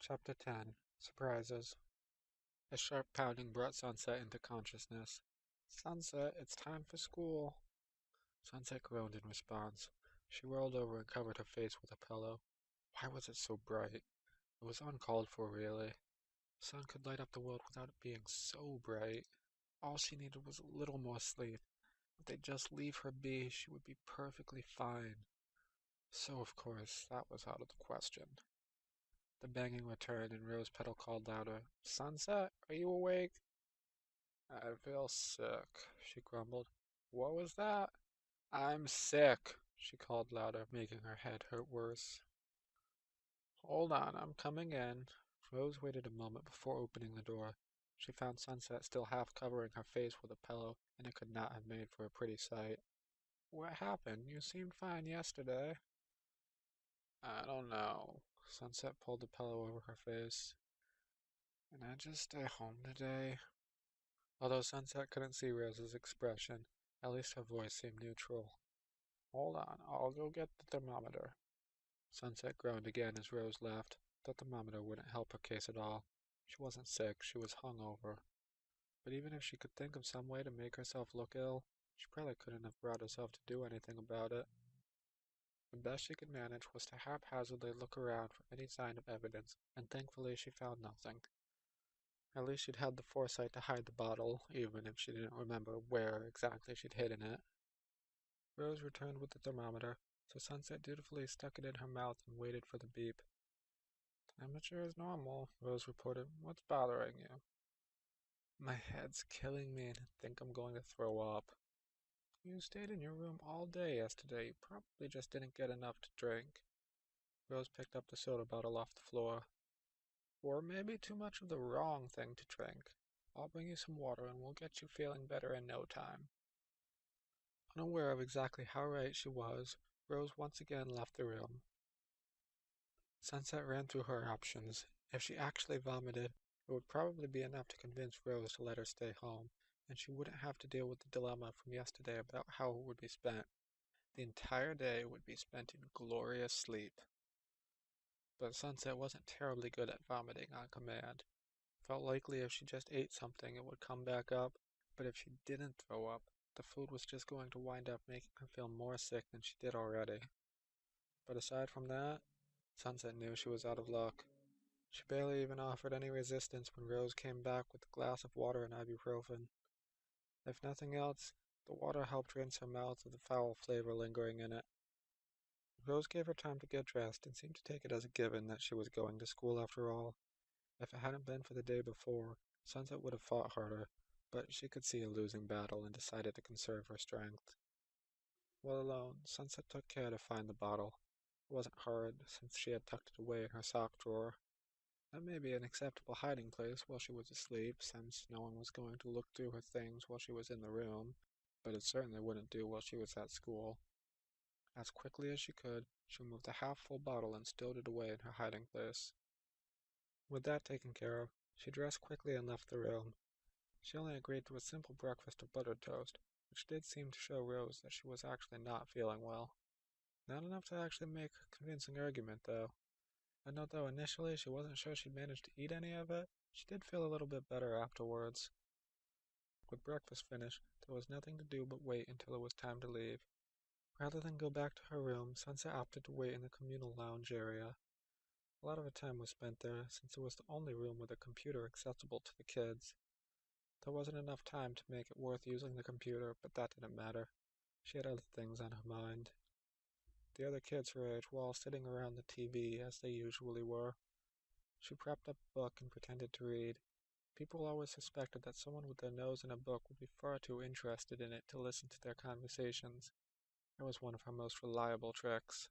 Chapter 10 Surprises. A sharp pounding brought Sunset into consciousness. Sunset, it's time for school. Sunset groaned in response. She rolled over and covered her face with a pillow. Why was it so bright? It was uncalled for, really. The sun could light up the world without it being so bright. All she needed was a little more sleep. If they'd just leave her be, she would be perfectly fine. So, of course, that was out of the question. The banging returned, and Rose Petal called louder, "Sunset, are you awake?" "I feel sick," she grumbled. "What was that?" "I'm sick," she called louder, making her head hurt worse. "Hold on, I'm coming in." Rose waited a moment before opening the door. She found Sunset still half covering her face with a pillow, and it could not have made for a pretty sight. "What happened? You seemed fine yesterday." "I don't know." Sunset pulled the pillow over her face. "Can I just stay home today?" Although Sunset couldn't see Rose's expression, at least her voice seemed neutral. "Hold on, I'll go get the thermometer." Sunset groaned again as Rose left. The thermometer wouldn't help her case at all. She wasn't sick, she was hungover. But even if she could think of some way to make herself look ill, she probably couldn't have brought herself to do anything about it. The best she could manage was to haphazardly look around for any sign of evidence, and thankfully she found nothing. At least she'd had the foresight to hide the bottle, even if she didn't remember where exactly she'd hidden it. Rose returned with the thermometer, so Sunset dutifully stuck it in her mouth and waited for the beep. "Temperature is normal," Rose reported. "What's bothering you?" "My head's killing me and I think I'm going to throw up." "You stayed in your room all day yesterday. You probably just didn't get enough to drink." Rose picked up the soda bottle off the floor. "Or maybe too much of the wrong thing to drink. I'll bring you some water and we'll get you feeling better in no time." Unaware of exactly how right she was, Rose once again left the room. Sunset ran through her options. If she actually vomited, it would probably be enough to convince Rose to let her stay home, and she wouldn't have to deal with the dilemma from yesterday about how it would be spent. The entire day would be spent in glorious sleep. But Sunset wasn't terribly good at vomiting on command. Felt likely if she just ate something it would come back up, but if she didn't throw up, the food was just going to wind up making her feel more sick than she did already. But aside from that, Sunset knew she was out of luck. She barely even offered any resistance when Rose came back with a glass of water and ibuprofen. If nothing else, the water helped rinse her mouth of the foul flavor lingering in it. Rose gave her time to get dressed and seemed to take it as a given that she was going to school after all. If it hadn't been for the day before, Sunset would have fought harder, but she could see a losing battle and decided to conserve her strength. While alone, Sunset took care to find the bottle. It wasn't hard, since she had tucked it away in her sock drawer. That may be an acceptable hiding place while she was asleep, since no one was going to look through her things while she was in the room, but it certainly wouldn't do while she was at school. As quickly as she could, she moved the half-full bottle and stowed it away in her hiding place. With that taken care of, she dressed quickly and left the room. She only agreed to a simple breakfast of buttered toast, which did seem to show Rose that she was actually not feeling well. Not enough to actually make a convincing argument, though. And although initially she wasn't sure she'd manage to eat any of it, she did feel a little bit better afterwards. With breakfast finished, there was nothing to do but wait until it was time to leave. Rather than go back to her room, Sunset opted to wait in the communal lounge area. A lot of her time was spent there, since it was the only room with a computer accessible to the kids. There wasn't enough time to make it worth using the computer, but that didn't matter. She had other things on her mind. The other kids her age were all sitting around the TV, as they usually were. She propped up a book and pretended to read. People always suspected that someone with their nose in a book would be far too interested in it to listen to their conversations. It was one of her most reliable tricks.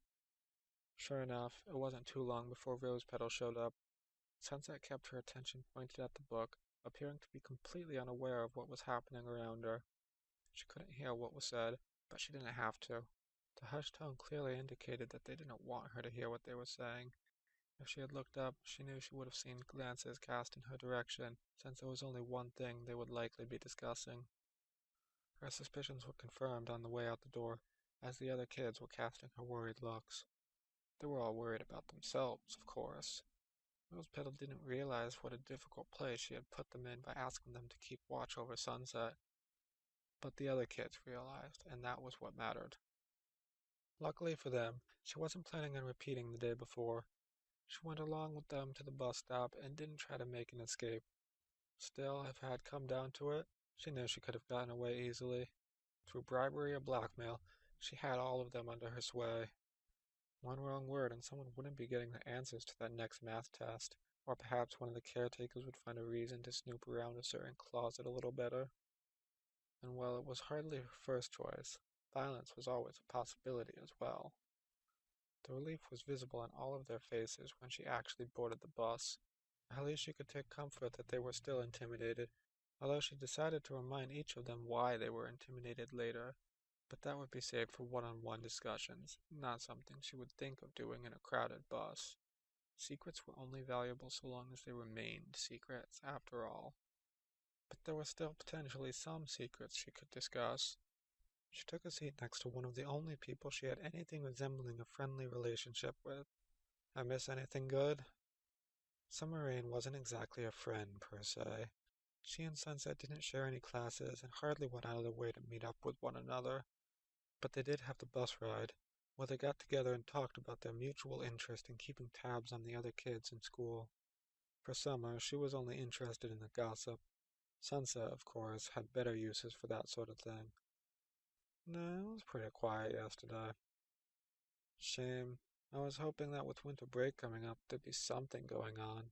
Sure enough, it wasn't too long before Rose Petal showed up. Sunset kept her attention pointed at the book, appearing to be completely unaware of what was happening around her. She couldn't hear what was said, but she didn't have to. The hushed tone clearly indicated that they didn't want her to hear what they were saying. If she had looked up, she knew she would have seen glances cast in her direction, since there was only one thing they would likely be discussing. Her suspicions were confirmed on the way out the door, as the other kids were casting her worried looks. They were all worried about themselves, of course. Rose Petal didn't realize what a difficult place she had put them in by asking them to keep watch over Sunset, but the other kids realized, and that was what mattered. Luckily for them, she wasn't planning on repeating the day before. She went along with them to the bus stop and didn't try to make an escape. Still, if it had come down to it, she knew she could have gotten away easily. Through bribery or blackmail, she had all of them under her sway. One wrong word and someone wouldn't be getting the answers to that next math test, or perhaps one of the caretakers would find a reason to snoop around a certain closet a little better. And while it was hardly her first choice, violence was always a possibility as well. The relief was visible on all of their faces when she actually boarded the bus. At least she could take comfort that they were still intimidated, although she decided to remind each of them why they were intimidated later. But that would be saved for one-on-one discussions, not something she would think of doing in a crowded bus. Secrets were only valuable so long as they remained secrets, after all. But there were still potentially some secrets she could discuss. She took a seat next to one of the only people she had anything resembling a friendly relationship with. I miss anything good? Summer Rain wasn't exactly a friend, per se. She and Sunset didn't share any classes and hardly went out of their way to meet up with one another. But they did have the bus ride, where they got together and talked about their mutual interest in keeping tabs on the other kids in school. For Summer, she was only interested in the gossip. Sunset, of course, had better uses for that sort of thing. No, it was pretty quiet yesterday. Shame. I was hoping that with winter break coming up, there'd be something going on.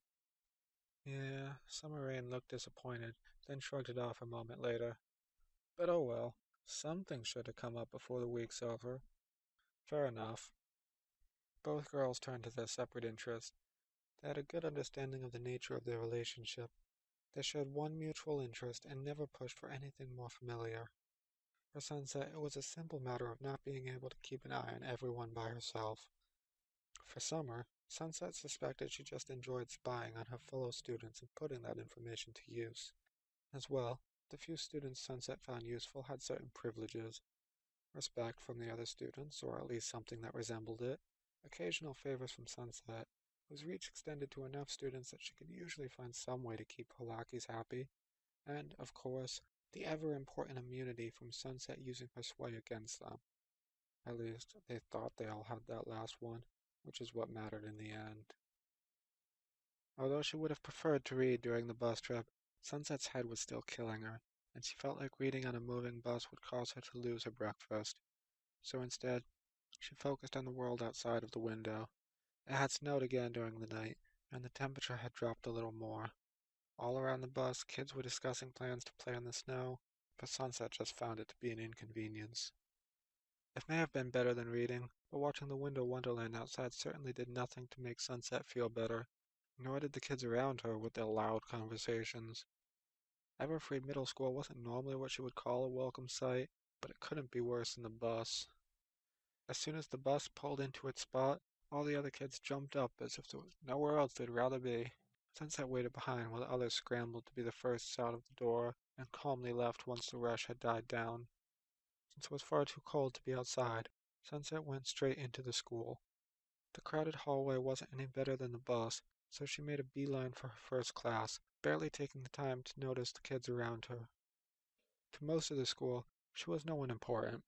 Yeah, Summer Rain looked disappointed, then shrugged it off a moment later. But oh well, something should have come up before the week's over. Fair enough. Both girls turned to their separate interests. They had a good understanding of the nature of their relationship. They shared one mutual interest and never pushed for anything more familiar. For Sunset, it was a simple matter of not being able to keep an eye on everyone by herself. For Summer, Sunset suspected she just enjoyed spying on her fellow students and putting that information to use. As well, the few students Sunset found useful had certain privileges. Respect from the other students, or at least something that resembled it. Occasional favors from Sunset, whose reach extended to enough students that she could usually find some way to keep her lackeys happy. And, of course, the ever-important immunity from Sunset using her sway against them. At least, they thought they all had that last one, which is what mattered in the end. Although she would have preferred to read during the bus trip, Sunset's head was still killing her, and she felt like reading on a moving bus would cause her to lose her breakfast. So instead, she focused on the world outside of the window. It had snowed again during the night, and the temperature had dropped a little more. All around the bus, kids were discussing plans to play in the snow, but Sunset just found it to be an inconvenience. It may have been better than reading, but watching the window wonderland outside certainly did nothing to make Sunset feel better, nor did the kids around her with their loud conversations. Everfree Middle School wasn't normally what she would call a welcome sight, but it couldn't be worse than the bus. As soon as the bus pulled into its spot, all the other kids jumped up as if there was nowhere else they'd rather be. Sunset waited behind while the others scrambled to be the first out of the door and calmly left once the rush had died down. Since it was far too cold to be outside, Sunset went straight into the school. The crowded hallway wasn't any better than the bus, so she made a beeline for her first class, barely taking the time to notice the kids around her. To most of the school, she was no one important.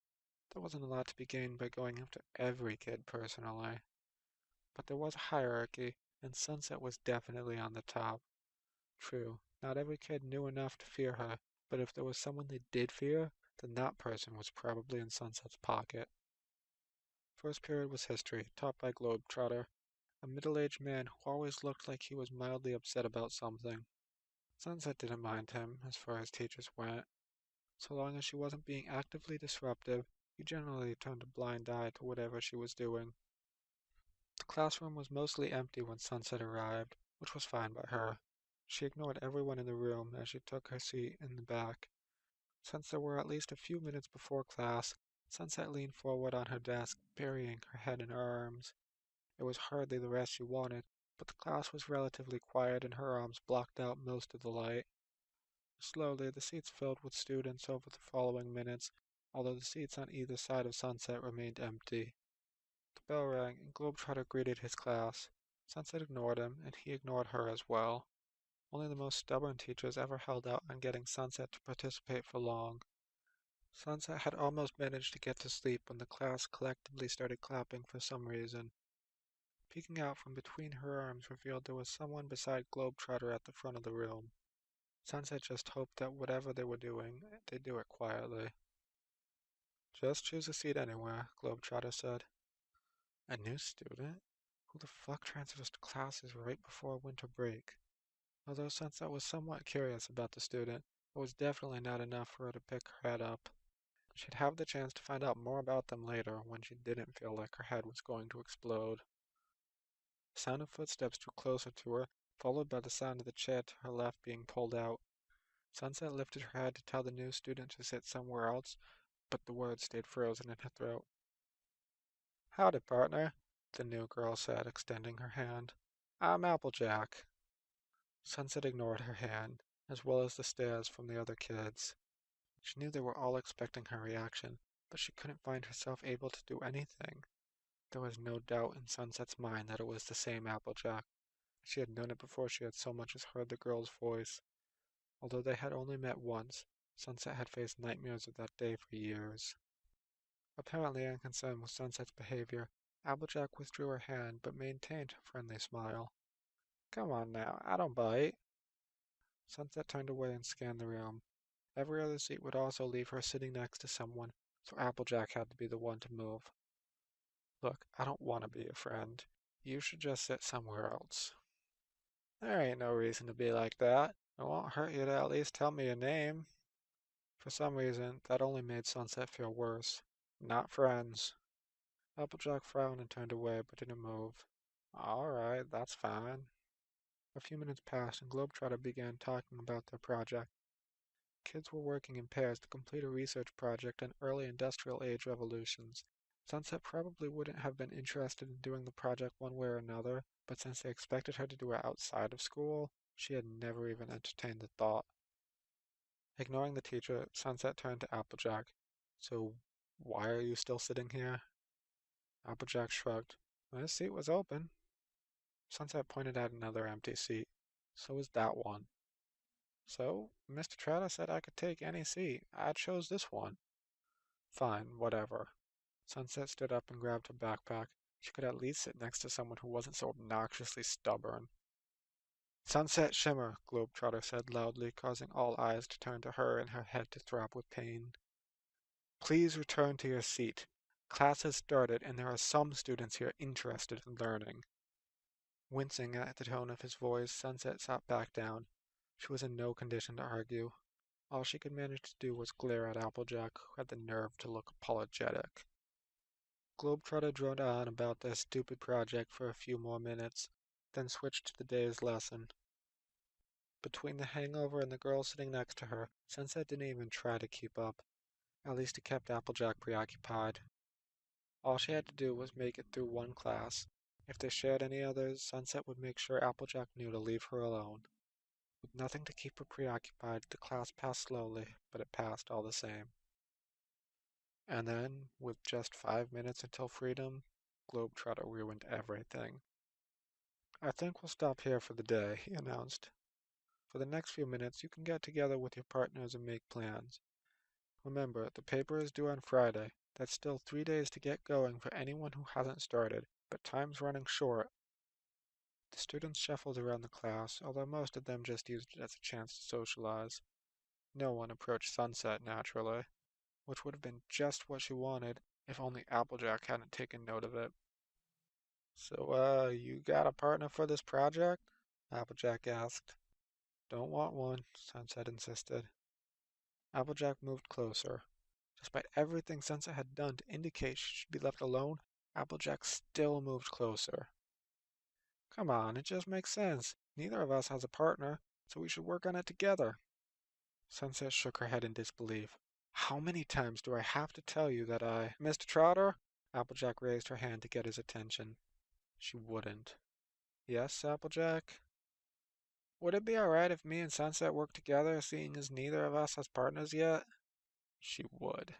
There wasn't a lot to be gained by going after every kid personally. But there was a hierarchy, and Sunset was definitely on the top. True, not every kid knew enough to fear her, but if there was someone they did fear, then that person was probably in Sunset's pocket. First period was history, taught by Globetrotter, a middle-aged man who always looked like he was mildly upset about something. Sunset didn't mind him, as far as teachers went. So long as she wasn't being actively disruptive, he generally turned a blind eye to whatever she was doing. The classroom was mostly empty when Sunset arrived, which was fine by her. She ignored everyone in the room as she took her seat in the back. Since there were at least a few minutes before class, Sunset leaned forward on her desk, burying her head in her arms. It was hardly the rest she wanted, but the class was relatively quiet and her arms blocked out most of the light. Slowly, the seats filled with students over the following minutes, although the seats on either side of Sunset remained empty. The bell rang, and Globetrotter greeted his class. Sunset ignored him, and he ignored her as well. Only the most stubborn teachers ever held out on getting Sunset to participate for long. Sunset had almost managed to get to sleep when the class collectively started clapping for some reason. Peeking out from between her arms revealed there was someone beside Globetrotter at the front of the room. Sunset just hoped that whatever they were doing, they'd do it quietly. Just choose a seat anywhere, Globetrotter said. A new student? Who the fuck transfers to classes right before winter break? Although Sunset was somewhat curious about the student, it was definitely not enough for her to pick her head up. She'd have the chance to find out more about them later when she didn't feel like her head was going to explode. The sound of footsteps drew closer to her, followed by the sound of the chair to her left being pulled out. Sunset lifted her head to tell the new student to sit somewhere else, but the words stayed frozen in her throat. Howdy, partner, the new girl said, extending her hand. I'm Applejack. Sunset ignored her hand, as well as the stares from the other kids. She knew they were all expecting her reaction, but she couldn't find herself able to do anything. There was no doubt in Sunset's mind that it was the same Applejack. She had known it before she had so much as heard the girl's voice. Although they had only met once, Sunset had faced nightmares of that day for years. Apparently unconcerned with Sunset's behavior, Applejack withdrew her hand but maintained her friendly smile. Come on now, I don't bite. Sunset turned away and scanned the room. Every other seat would also leave her sitting next to someone, so Applejack had to be the one to move. Look, I don't want to be a friend. You should just sit somewhere else. There ain't no reason to be like that. It won't hurt you to at least tell me your name. For some reason, that only made Sunset feel worse. Not friends. Applejack frowned and turned away, but didn't move. All right, that's fine. A few minutes passed, and Globetrotter began talking about their project. Kids were working in pairs to complete a research project on early industrial age revolutions. Sunset probably wouldn't have been interested in doing the project one way or another, but since they expected her to do it outside of school, she had never even entertained the thought. Ignoring the teacher, Sunset turned to Applejack. So, why are you still sitting here? Applejack shrugged. My seat was open. Sunset pointed at another empty seat. So was that one. So, Mr. Trotter said I could take any seat. I chose this one. Fine, whatever. Sunset stood up and grabbed her backpack. She could at least sit next to someone who wasn't so obnoxiously stubborn. Sunset Shimmer, Globetrotter said loudly, causing all eyes to turn to her and her head to throb with pain. Please return to your seat. Class has started, and there are some students here interested in learning. Wincing at the tone of his voice, Sunset sat back down. She was in no condition to argue. All she could manage to do was glare at Applejack, who had the nerve to look apologetic. Globetrotter droned on about their stupid project for a few more minutes, then switched to the day's lesson. Between the hangover and the girl sitting next to her, Sunset didn't even try to keep up. At least it kept Applejack preoccupied. All she had to do was make it through one class. If they shared any others, Sunset would make sure Applejack knew to leave her alone. With nothing to keep her preoccupied, the class passed slowly, but it passed all the same. And then, with just 5 minutes until freedom, Globetrotter ruined everything. I think we'll stop here for the day, he announced. For the next few minutes, you can get together with your partners and make plans. Remember, the paper is due on Friday. That's still 3 days to get going for anyone who hasn't started, but time's running short. The students shuffled around the class, although most of them just used it as a chance to socialize. No one approached Sunset, naturally, which would have been just what she wanted if only Applejack hadn't taken note of it. So, you got a partner for this project? Applejack asked. Don't want one, Sunset insisted. Applejack moved closer. Despite everything Sunset had done to indicate she should be left alone, Applejack still moved closer. Come on, it just makes sense. Neither of us has a partner, so we should work on it together. Sunset shook her head in disbelief. How many times do I have to tell you that Mr. Trotter? Applejack raised her hand to get his attention. She wouldn't. Yes, Applejack? Would it be alright if me and Sunset worked together, seeing as neither of us has partners yet? She would.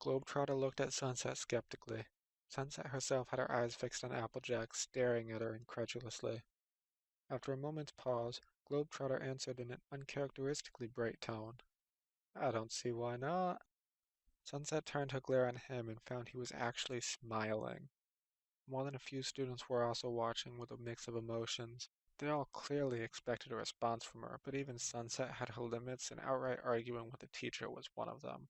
Globetrotter looked at Sunset skeptically. Sunset herself had her eyes fixed on Applejack, staring at her incredulously. After a moment's pause, Globetrotter answered in an uncharacteristically bright tone. I don't see why not. Sunset turned her glare on him and found he was actually smiling. More than a few students were also watching with a mix of emotions. They all clearly expected a response from her, but even Sunset had her limits, and outright arguing with the teacher was one of them.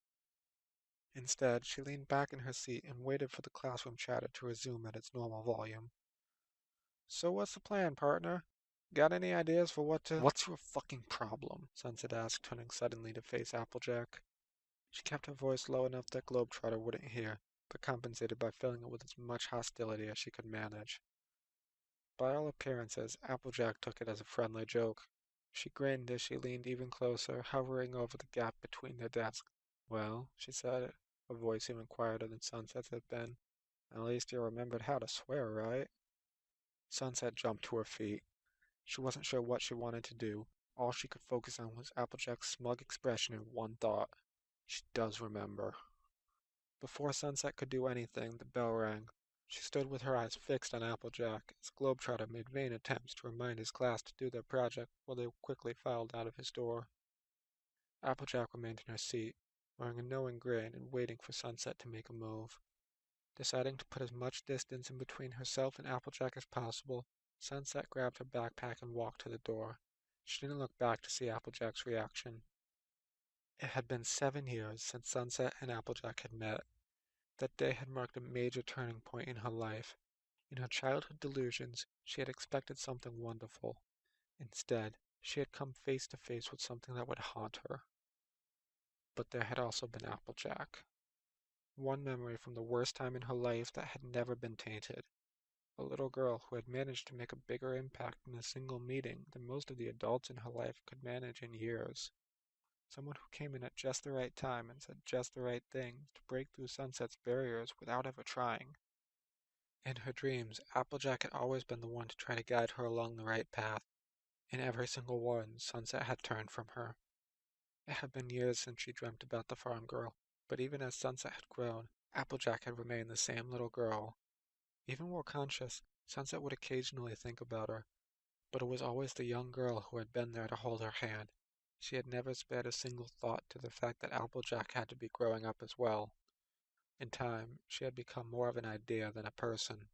Instead, she leaned back in her seat and waited for the classroom chatter to resume at its normal volume. So what's the plan, partner? Got any ideas for What's your fucking problem? Sunset asked, turning suddenly to face Applejack. She kept her voice low enough that Globetrotter wouldn't hear, but compensated by filling it with as much hostility as she could manage. By all appearances, Applejack took it as a friendly joke. She grinned as she leaned even closer, hovering over the gap between their desks. Well, she said, her voice even quieter than Sunset's had been. At least you remembered how to swear, right? Sunset jumped to her feet. She wasn't sure what she wanted to do. All she could focus on was Applejack's smug expression and one thought. She does remember. Before Sunset could do anything, the bell rang. She stood with her eyes fixed on Applejack as Globetrotter made vain attempts to remind his class to do their project while they quickly filed out of his door. Applejack remained in her seat, wearing a knowing grin and waiting for Sunset to make a move. Deciding to put as much distance in between herself and Applejack as possible, Sunset grabbed her backpack and walked to the door. She didn't look back to see Applejack's reaction. It had been 7 years since Sunset and Applejack had met. That day had marked a major turning point in her life. In her childhood delusions, she had expected something wonderful. Instead, she had come face to face with something that would haunt her. But there had also been Applejack. One memory from the worst time in her life that had never been tainted. A little girl who had managed to make a bigger impact in a single meeting than most of the adults in her life could manage in years. Someone who came in at just the right time and said just the right things to break through Sunset's barriers without ever trying. In her dreams, Applejack had always been the one to try to guide her along the right path. In every single one, Sunset had turned from her. It had been years since she dreamt about the farm girl, but even as Sunset had grown, Applejack had remained the same little girl. Even more conscious, Sunset would occasionally think about her, but it was always the young girl who had been there to hold her hand. She had never spared a single thought to the fact that Applejack had to be growing up as well. In time, she had become more of an idea than a person.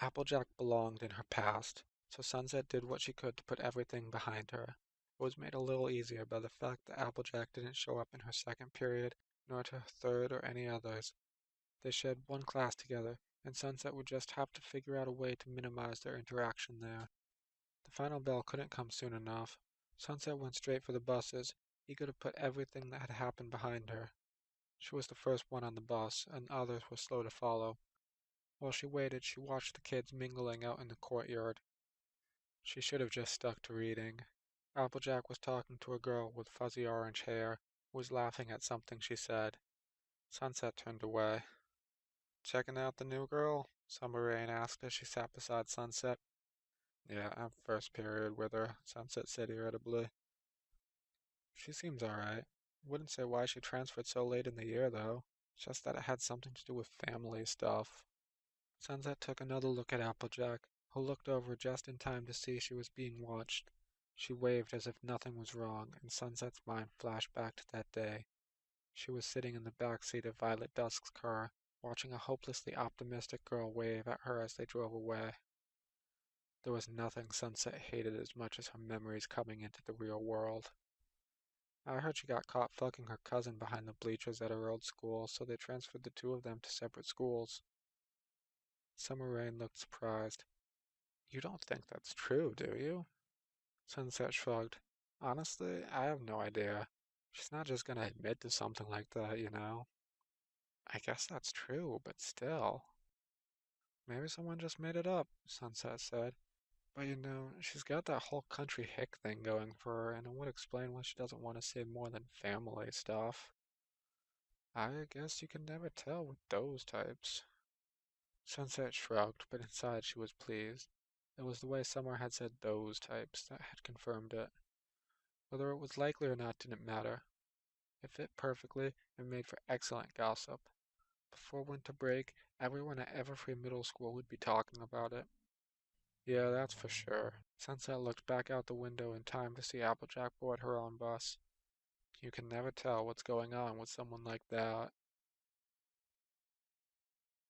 Applejack belonged in her past, so Sunset did what she could to put everything behind her. It was made a little easier by the fact that Applejack didn't show up in her second period, nor to her third or any others. They shared one class together, and Sunset would just have to figure out a way to minimize their interaction there. The final bell couldn't come soon enough. Sunset went straight for the buses, eager to put everything that had happened behind her. She was the first one on the bus, and others were slow to follow. While she waited, she watched the kids mingling out in the courtyard. She should have just stuck to reading. Applejack was talking to a girl with fuzzy orange hair, who was laughing at something she said. Sunset turned away. Checking out the new girl? Summer Rain asked as she sat beside Sunset. Yeah, I'm first period with her, Sunset said irritably. She seems alright. Wouldn't say why she transferred so late in the year, though. Just that it had something to do with family stuff. Sunset took another look at Applejack, who looked over just in time to see she was being watched. She waved as if nothing was wrong, and Sunset's mind flashed back to that day. She was sitting in the back seat of Violet Dusk's car, watching a hopelessly optimistic girl wave at her as they drove away. There was nothing Sunset hated as much as her memories coming into the real world. I heard she got caught fucking her cousin behind the bleachers at her old school, so they transferred the two of them to separate schools. Summer Rain looked surprised. You don't think that's true, do you? Sunset shrugged. Honestly, I have no idea. She's not just gonna admit to something like that, you know? I guess that's true, but still. Maybe someone just made it up, Sunset said. But you know, she's got that whole country hick thing going for her, and it would explain why she doesn't want to say more than family stuff. I guess you can never tell with those types. Sunset shrugged, but inside she was pleased. It was the way Summer had said those types that had confirmed it. Whether it was likely or not didn't matter. It fit perfectly and made for excellent gossip. Before winter break, everyone at Everfree Middle School would be talking about it. Yeah, that's for sure. Sunset looked back out the window in time to see Applejack board her own bus. You can never tell what's going on with someone like that.